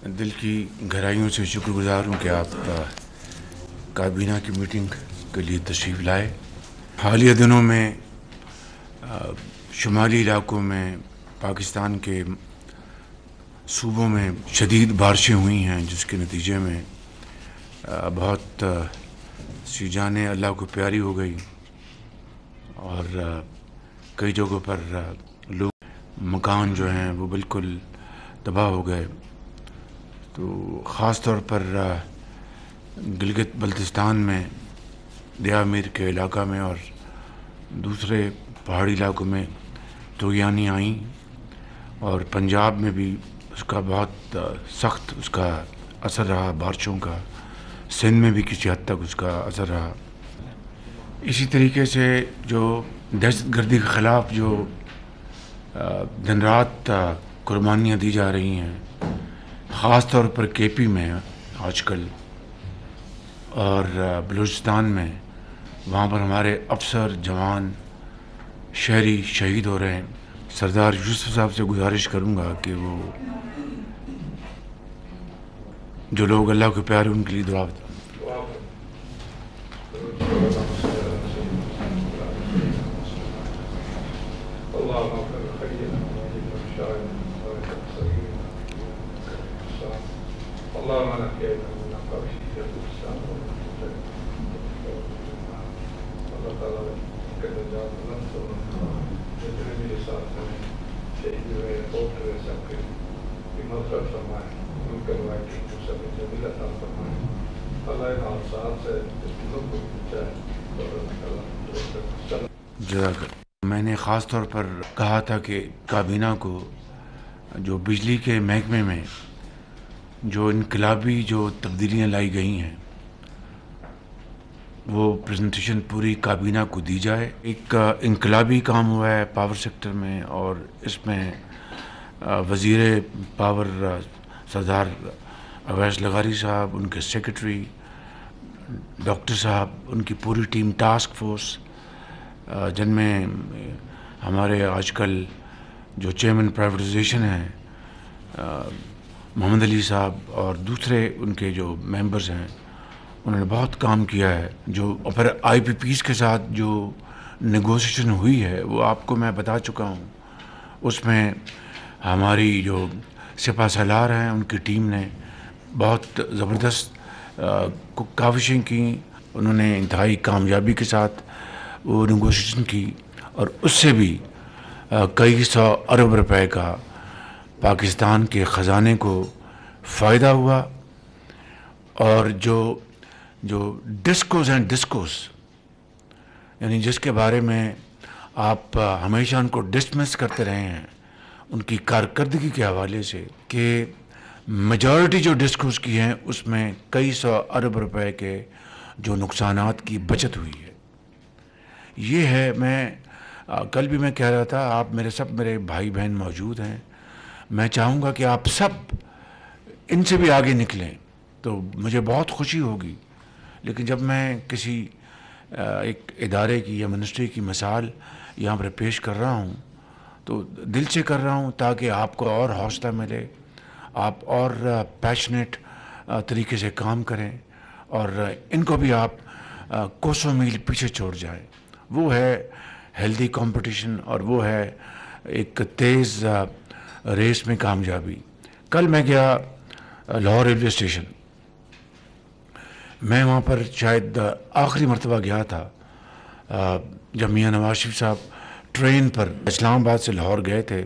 دل کی گہرائیوں سے شکر گزار ہوں کہ آپ کابینہ کی میٹنگ کے لیے تشریف لائے۔ حالیہ دنوں میں شمالی علاقوں میں پاکستان کے صوبوں میں شدید بارشیں ہوئی ہیں، جس کے نتیجے میں بہت سی جانیں اللہ کو پیاری ہو گئی اور کئی جگہوں پر لوگ مکان جو ہیں وہ بالکل تباہ ہو گئے۔ تو خاص طور پر گلگت بلتستان میں دیا میر کے علاقہ میں اور دوسرے پہاڑی علاقوں میں طوفانیں آئیں، اور پنجاب میں بھی اس کا بہت سخت اس کا اثر رہا بارشوں کا، سندھ میں بھی کسی حد تک اس کا اثر رہا۔ اسی طریقے سے جو دہشت گردی کے خلاف جو دن رات قربانیاں دی جا رہی ہیں، خاص طور پر کے پی میں آج کل اور بلوچستان میں، وہاں پر ہمارے افسر جوان شہری شہید ہو رہے ہیں۔ سردار یوسف صاحب سے گزارش کروں گا کہ وہ جو لوگ اللہ کے پیارے ان کے لیے دعا بتائیں۔ میں نے خاص طور پر کہا تھا کہ کابینہ کو جو بجلی کے محکمے میں جو انقلابی جو تبدیلیاں لائی گئی ہیں، وہ پریزنٹیشن پوری کابینہ کو دی جائے۔ ایک انقلابی کام ہوا ہے پاور سیکٹر میں، اور اس میں وزیر پاور سردار اویس لغاری صاحب، ان کے سیکرٹری ڈاکٹر صاحب، ان کی پوری ٹیم، ٹاسک فورس، جن میں ہمارے آج کل جو چیئرمین پرائیویٹائزیشن ہیں محمد علی صاحب، اور دوسرے ان کے جو ممبرز ہیں، انہوں نے بہت کام کیا ہے۔ جو پھر آئی پی پیز کے ساتھ جو نیگوسیشن ہوئی ہے وہ آپ کو میں بتا چکا ہوں۔ اس میں ہماری جو سپہ سالار ہیں، ان کی ٹیم نے بہت زبردست کاوشیں کی، انہوں نے انتہائی کامیابی کے ساتھ وہ نیگوشیشن کی، اور اس سے بھی کئی سو ارب روپے کا پاکستان کے خزانے کو فائدہ ہوا۔ اور جو ڈسکوز ہیں، ڈسکوز یعنی جس کے بارے میں آپ ہمیشہ ان کو ڈسمس کرتے رہے ہیں ان کی کارکردگی کے حوالے سے، کہ میجورٹی جو ڈسکوز کی ہیں اس میں کئی سو ارب روپے کے جو نقصانات کی بچت ہوئی ہے۔ یہ ہے، میں کل بھی میں کہہ رہا تھا، آپ میرے بھائی بہن موجود ہیں، میں چاہوں گا کہ آپ سب ان سے بھی آگے نکلیں تو مجھے بہت خوشی ہوگی۔ لیکن جب میں کسی ایک ادارے کی یا منسٹری کی مثال یہاں پر پیش کر رہا ہوں تو دل سے کر رہا ہوں، تاکہ آپ کو اور حوصلہ ملے، آپ اور پیشنیٹ طریقے سے کام کریں، اور ان کو بھی آپ کوسوں میل پیچھے چھوڑ جائیں۔ وہ ہے ہیلدی کمپٹیشن، اور وہ ہے ایک تیز ریس میں کامیابی۔ کل میں گیا لاہور ریلوے اسٹیشن، میں وہاں پر شاید آخری مرتبہ گیا تھا جب میاں نواز شریف صاحب ٹرین پر اسلام آباد سے لاہور گئے تھے،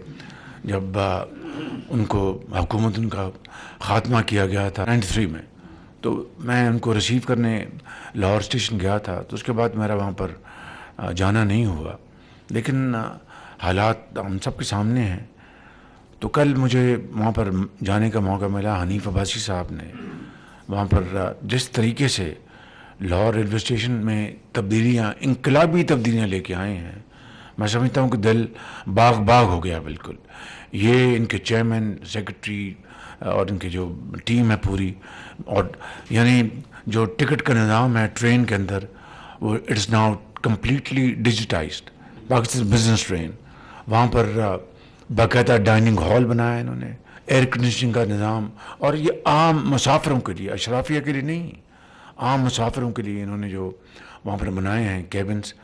جب ان کو حکومت ان کا خاتمہ کیا گیا تھا 93 میں، تو میں ان کو ریسیو کرنے لاہور اسٹیشن گیا تھا۔ تو اس کے بعد میرا وہاں پر جانا نہیں ہوا، لیکن حالات ہم سب کے سامنے ہیں۔ تو کل مجھے وہاں پر جانے کا موقع ملا۔ حنیف عباسی صاحب نے وہاں پر جس طریقے سے لاہور ریلوے اسٹیشن میں تبدیلیاں، انقلابی تبدیلیاں لے کے آئے ہیں، میں سمجھتا ہوں کہ دل باغ باغ ہو گیا بالکل۔ یہ ان کے چیئرمین، سیکرٹری اور ان کی جو ٹیم ہے پوری، اور یعنی جو ٹکٹ کا نظام ہے ٹرین کے اندر، وہ it's now completely digitised. Pakistan business train, وہاں پر باقاعدہ ڈائننگ ہال بنایا انہوں نے، एयर कंडीशनिंग का निज़ाम, और ये आम मुसाफिरों के लिए, अशराफिया के लिए नहीं, आम मुसाफिरों के लिए इन्होंने जो वहाँ पर बनाए हैं केबिन्स,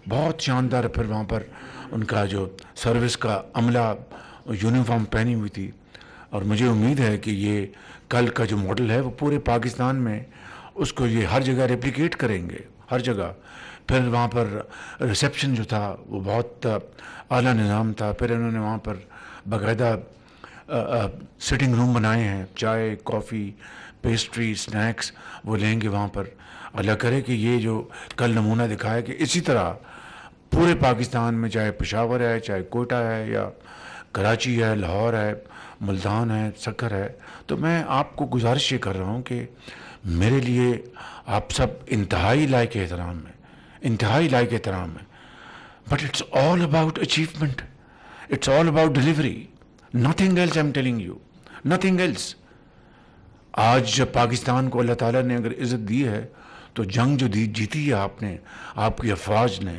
बहुत शानदार। फिर वहाँ पर उनका जो सर्विस का अमला यूनिफॉर्म पहनी हुई थी, और मुझे उम्मीद है कि ये कल का जो मॉडल है वो पूरे पाकिस्तान में उसको ये हर जगह रेप्लिकेट करेंगे, हर जगह। फिर वहाँ पर रिसेप्शन जो था वो बहुत आला निज़ाम था। फिर इन्होंने वहाँ पर बाकायदा सिटिंग रूम बनाए हैं, चाय, कॉफ़ी, पेस्ट्री, स्नैक्स वो लेंगे वहाँ पर। अल्लाह करे कि ये जो कल नमूना दिखाया कि इसी तरह पूरे पाकिस्तान में, चाहे पेशावर है, चाहे कोयटा है, या कराची है, लाहौर है, मुल्तान है, सक्कर है, तो मैं आपको गुजारिश ये कर रहा हूँ कि मेरे लिए आप सब इंतहाई लायक एहतराम है, इंतहाई लायक एहतराम है। But it's all about achievement, it's all about delivery, nothing else. I am telling you, nothing else. आज जब पाकिस्तान को अल्लाह ताला ने अगर इज़्ज़त दी है तो जंग जो जीती है आपने, आपकी अफवाज ने,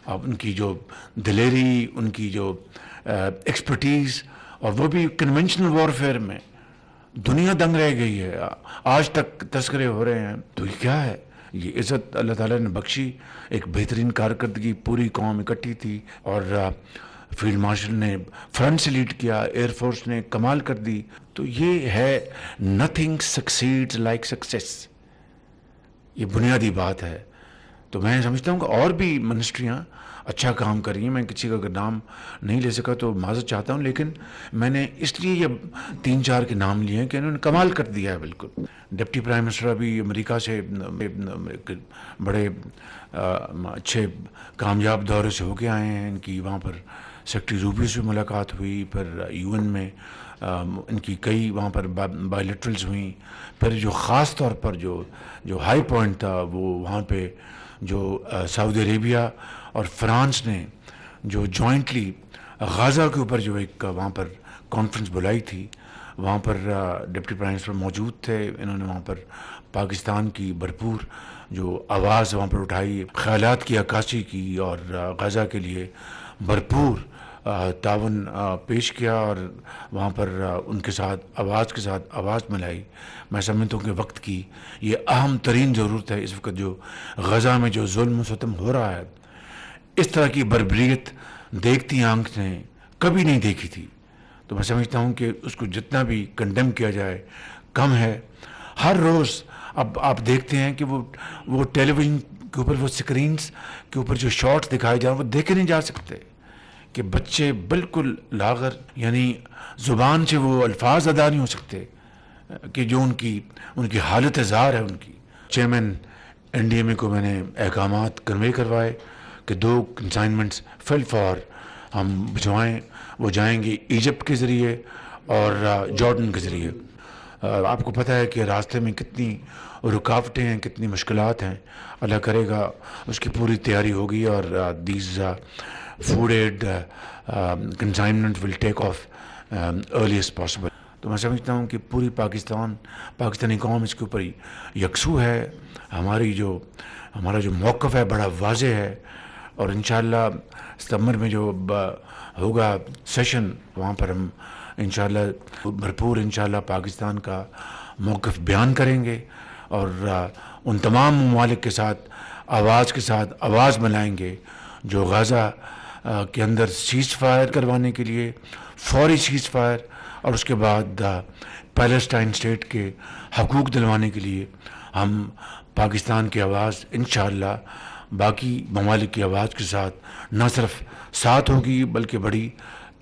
आप उनकी जो दिलेरी, उनकी जो एक्सपर्टीज़, और वो भी कन्वेंशनल वॉरफेयर में, दुनिया दंग रह गई है। आज तक तस्करे हो रहे हैं। तो ये क्या है? ये इज़्ज़त अल्लाह ताला ने बख्शी, एक बेहतरीन कारकर्दगी, पूरी कौम इकट्ठी थी, और फील्ड मार्शल ने फ्रंट से लीड किया, एयरफोर्स ने कमाल कर दी। तो ये है नथिंग सक्सीड्स लाइक सक्सेस, ये बुनियादी बात है। तो मैं समझता हूँ कि और भी मिनिस्ट्रियाँ अच्छा काम कर रही हैं। मैं किसी का अगर नाम नहीं ले सका तो माज़रत चाहता हूँ, लेकिन मैंने इसलिए ये 3-4 के नाम लिए हैं कि इन्होंने कमाल कर दिया है बिल्कुल। डिप्टी प्राइम मिनिस्टर अभी अमेरिका से बड़े अच्छे कामयाब दौरे से होके आए हैं। इनकी वहाँ पर सेक्रेटरी रूबियो से मुलाकात हुई, फिर यूएन में इनकी कई वहाँ पर बायलैटरल्स हुई। फिर जो ख़ास तौर पर जो हाई पॉइंट था वो वहाँ पे जो सऊदी अरेबिया और फ्रांस ने जो जॉइंटली गाज़ा के ऊपर जो एक वहाँ पर कॉन्फ्रेंस बुलाई थी, वहाँ पर डिप्टी प्राइम मिनिस्टर मौजूद थे। इन्होंने वहाँ पर पाकिस्तान की भरपूर जो आवाज़ वहाँ पर उठाई, ख़यालात की अक्कासी की, और गाज़ा के लिए भरपूर तावन पेश किया, और वहाँ पर उनके साथ आवाज़ के साथ आवाज़ मिलाई। मैं समझता हूँ कि वक्त की ये अहम तरीन ज़रूरत है। इस वक्त जो गज़ा में जो जुल्म सितम हो रहा है, इस तरह की बर्बरियत देखती आंख ने कभी नहीं देखी थी। तो मैं समझता हूँ कि उसको जितना भी कंडेम किया जाए कम है। हर रोज़ अब आप देखते हैं कि वो टेलीविज़न के ऊपर, वो स्क्रीन्स के ऊपर जो शॉट्स दिखाए जा रहे हैं वो देखे नहीं जा सकते, कि बच्चे बिल्कुल लागर, यानी ज़ुबान से वो अल्फाज अदा नहीं हो सकते कि जो उनकी हालत ज़ार है उनकी। चेयरमैन एनडीएमए को मैंने अहकामात कन्वे करवाए कि 2 कंसाइनमेंट्स फिल फॉर हम भिजवाएँ। वो जाएंगे इजिप्ट के ज़रिए और जॉर्डन के ज़रिए। आपको पता है कि रास्ते में कितनी रुकावटें हैं, कितनी मुश्किलात हैं। अल्लाह करेगा उसकी पूरी तैयारी होगी, और these food aid consignment will take off earliest possible. तो मैं समझता हूँ कि पूरी पाकिस्तानी कौम इसके ऊपर यकसू है। हमारा जो मौक़िफ़ है बड़ा वाज़ेह है, और इंशाअल्लाह सितंबर में जो होगा सेशन, वहाँ पर हम इंशाअल्लाह भरपूर पाकिस्तान का मौक़िफ़ बयान करेंगे, और उन तमाम ममालिक के साथ आवाज़ मिलाएंगे जो गाज़ा के अंदर सीज़ फायर करवाने के लिए, फौरी सीज़ फायर, और उसके बाद पैलेस्टाइन स्टेट के हकूक़ दिलवाने के लिए हम पाकिस्तान की आवाज़ इंशाअल्लाह बाकी ममालिक की आवाज़ के साथ न सिर्फ साथ होगी बल्कि बड़ी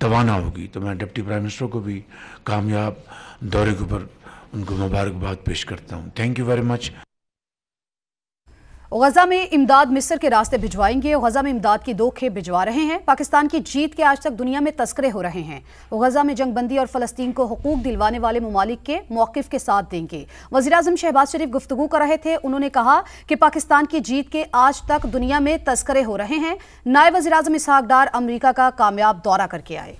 तवाना होगी। तो मैं डिप्टी प्राइम मिनिस्टर को भी कामयाब दौरे के ऊपर उनको मुबारकबाद पेश करता हूँ। Thank you very much. Gaza में इमदाद मिस्र के रास्ते भिजवाएंगे। गजा में इमदाद की 2 खेप भिजवा रहे हैं। पाकिस्तान की जीत के आज तक दुनिया में तस्करे हो रहे हैं। गजा में जंगबंदी और फलस्तीन को हुकूक दिलवाने वाले ममालिक के मौक़िफ़ के साथ देंगे। वज़ीर-ए-आज़म शहबाज शरीफ गुफ्तगू कर रहे थे। उन्होंने कहा कि पाकिस्तान की जीत के आज तक दुनिया में तस्करे हो रहे हैं। नायब वज़ीर-ए-आज़म इसहाक़ डार अमरीका का कामयाब दौरा करके आए।